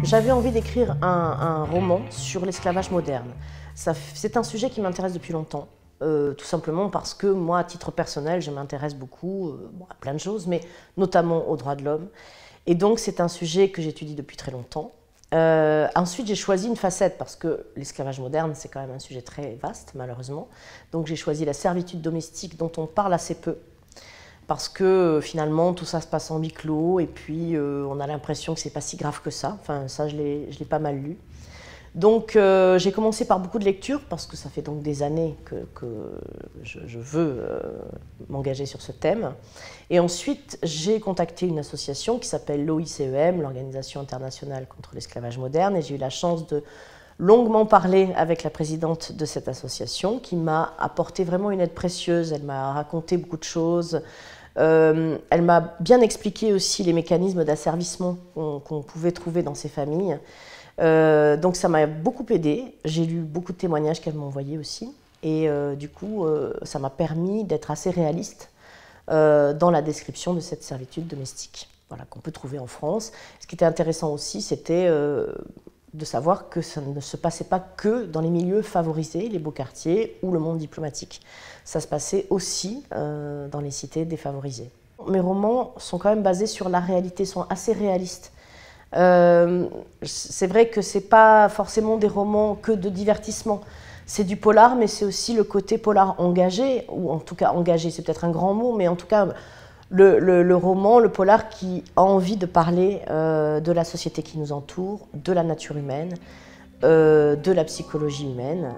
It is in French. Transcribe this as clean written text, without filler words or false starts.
J'avais envie d'écrire un roman sur l'esclavage moderne. C'est un sujet qui m'intéresse depuis longtemps, tout simplement parce que moi, à titre personnel, je m'intéresse beaucoup à plein de choses, mais notamment aux droits de l'homme. Et donc c'est un sujet que j'étudie depuis très longtemps. Ensuite, j'ai choisi une facette parce que l'esclavage moderne, c'est quand même un sujet très vaste, malheureusement. Donc j'ai choisi la servitude domestique dont on parle assez peu. Parce que finalement tout ça se passe en huis clos et puis on a l'impression que c'est pas si grave que ça. Enfin ça je l'ai pas mal lu. Donc j'ai commencé par beaucoup de lectures parce que ça fait donc des années que je veux m'engager sur ce thème. Et ensuite j'ai contacté une association qui s'appelle l'OICEM, l'Organisation internationale contre l'esclavage moderne, et j'ai eu la chance de longuement parler avec la présidente de cette association qui m'a apporté vraiment une aide précieuse. Elle m'a raconté beaucoup de choses. Elle m'a bien expliqué aussi les mécanismes d'asservissement qu'on pouvait trouver dans ces familles. Donc ça m'a beaucoup aidée. J'ai lu beaucoup de témoignages qu'elle m'a envoyés aussi. Et du coup, ça m'a permis d'être assez réaliste dans la description de cette servitude domestique, voilà, qu'on peut trouver en France. Ce qui était intéressant aussi, c'était de savoir que ça ne se passait pas que dans les milieux favorisés, les beaux quartiers ou le monde diplomatique. Ça se passait aussi dans les cités défavorisées. Mes romans sont quand même basés sur la réalité, sont assez réalistes. C'est vrai que ce n'est pas forcément des romans que de divertissement. C'est du polar, mais c'est aussi le côté polar engagé, ou en tout cas engagé, c'est peut-être un grand mot, mais en tout cas le roman, le polar qui a envie de parler de la société qui nous entoure, de la nature humaine, de la psychologie humaine.